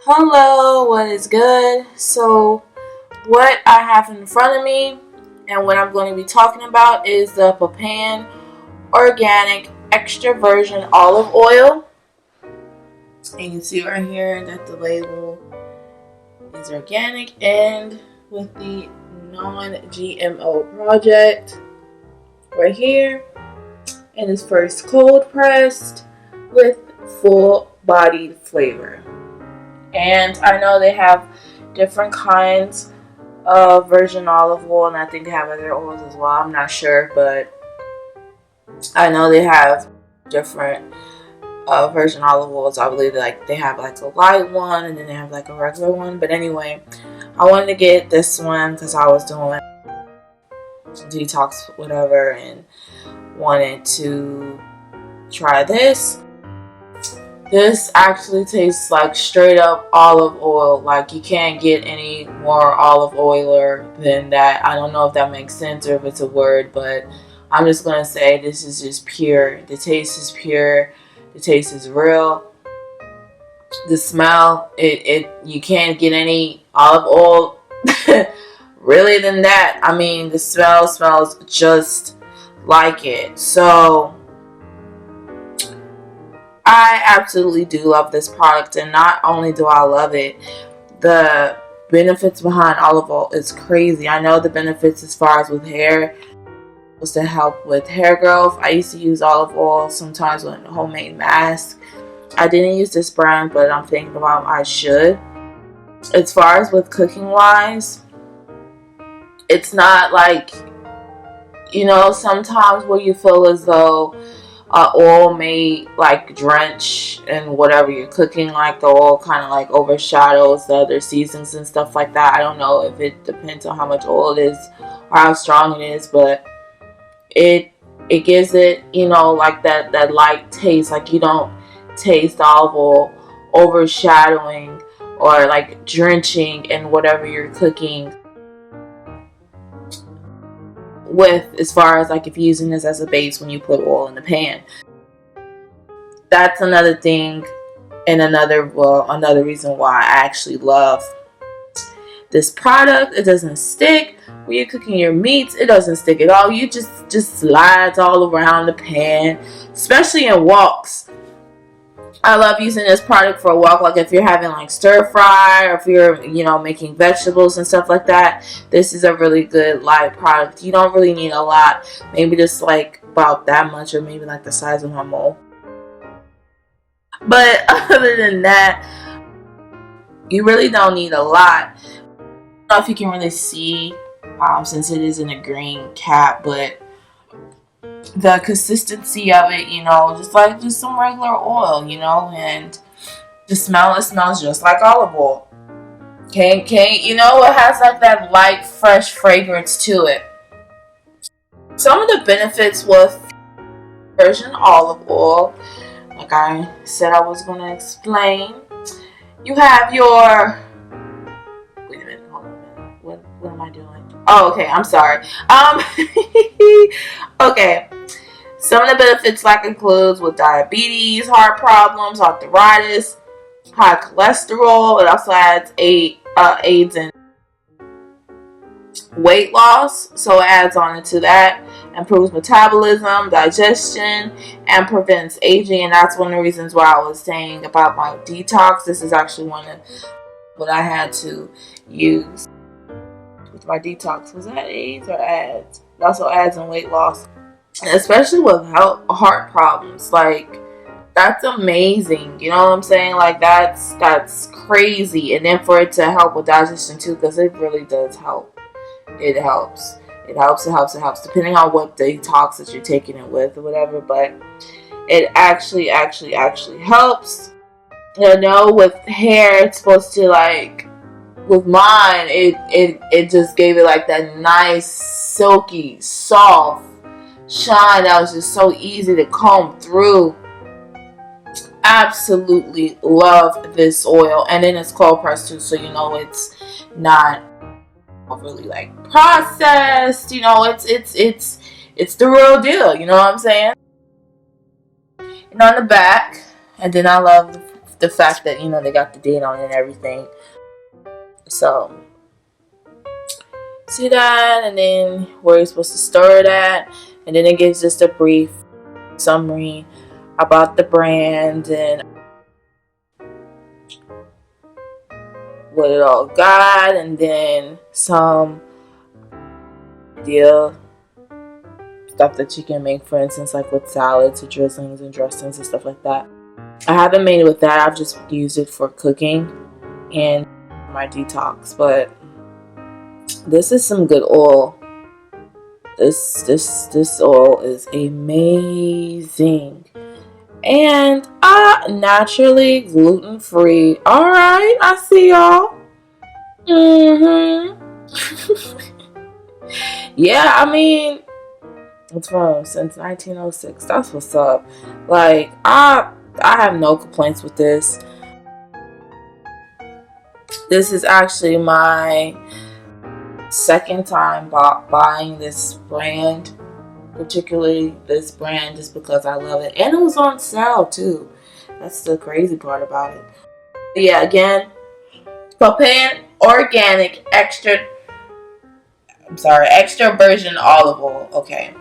Hello, what is good? So, what I have in front of me and what I'm going to be talking about is the Pompeian organic extra virgin olive oil. And you can see right here that the label is organic and with the non-GMO project right here. And it's first cold pressed with full bodied flavor. And I know they have different kinds of virgin olive oil, and I think they have other oils as well. I'm not sure, but I know they have different virgin olive oils. I believe they have like a light one, and then they have like a regular one. But anyway, I wanted to get this one because I was doing detox, whatever, and wanted to try this. This actually tastes like straight up olive oil. Like you can't get any more olive oiler than that. I don't know if that makes sense or if it's a word, but I'm just going to say this is just pure. The taste is pure. The taste is real. The smell, you can't get any olive oil really than that. I mean, the smell smells just like it. So I absolutely do love this product, and not only do I love it, the benefits behind olive oil is crazy. I know the benefits as far as with hair was to help with hair growth. I used to use olive oil sometimes with homemade masks. I didn't use this brand, but I'm thinking about I should. As far as with cooking wise, it's not like, sometimes where you feel as though oil may like drench and whatever you're cooking, like the oil kind of like overshadows the other seasons and stuff like that. I don't know if it depends on how much oil it is or how strong it is, but it gives it, like that light taste. Like you don't taste the olive oil overshadowing or like drenching in whatever you're cooking with, as far as like if you're using this as a base when you put oil in the pan. That's another thing, and another reason why I actually love this product. It doesn't stick when you're cooking your meats. It doesn't stick at all. You just slides all around the pan, especially in woks. I love using this product for a wok, like if you're having like stir fry or if you're, making vegetables and stuff like that. This is a really good light product. You don't really need a lot, maybe just like about that much, or maybe like the size of my mole. But other than that, you really don't need a lot. I don't know if you can really see, since it is in a green cap, but the consistency of it, just some regular oil, and the smell, it smells just like olive oil. It has like that light, fresh fragrance to it. Some of the benefits with virgin olive oil, like I said I was going to explain. You have your, wait a minute, hold on a minute. What am I doing? Oh, okay, I'm sorry. Okay. Some of the benefits includes with diabetes, heart problems, arthritis, high cholesterol. It also adds aids in weight loss, so it adds on into that. Improves metabolism, digestion, and prevents aging. And that's one of the reasons why I was saying about my detox. This is actually one of what I had to use with my detox. Was that aids or ads? It also adds in weight loss. Especially with heart problems, like that's amazing. You know what I'm saying? Like that's crazy. And then for it to help with digestion too, because it really does help. It helps. It helps. Depending on what detox that you're taking it with or whatever, but it actually helps. With hair, it's supposed to with mine, it just gave it like that nice, silky, soft shine that was just so easy to comb through. Absolutely love this oil, and then it's cold pressed too, so it's not overly processed. It's the real deal. You know what I'm saying? And on the back, and then I love the fact that, you know, they got the date on it and everything. So see that, and then where you're supposed to store it at, and then it gives just a brief summary about the brand and what it all got, and then some idea stuff that you can make, for instance, like with salads or drizzlings and dressings and stuff like that. I haven't made it with that. I've just used it for cooking and my detox. But this is some good oil. This oil is amazing. And naturally gluten free. Alright, I see y'all. Yeah, I mean, it's from since 1906. That's what's up. Like, I have no complaints with this. This is actually my second time buying this brand, particularly this brand, just because I love it, and it was on sale too. That's the crazy part about it. But yeah, again, Pompeian organic extra virgin olive oil. Okay,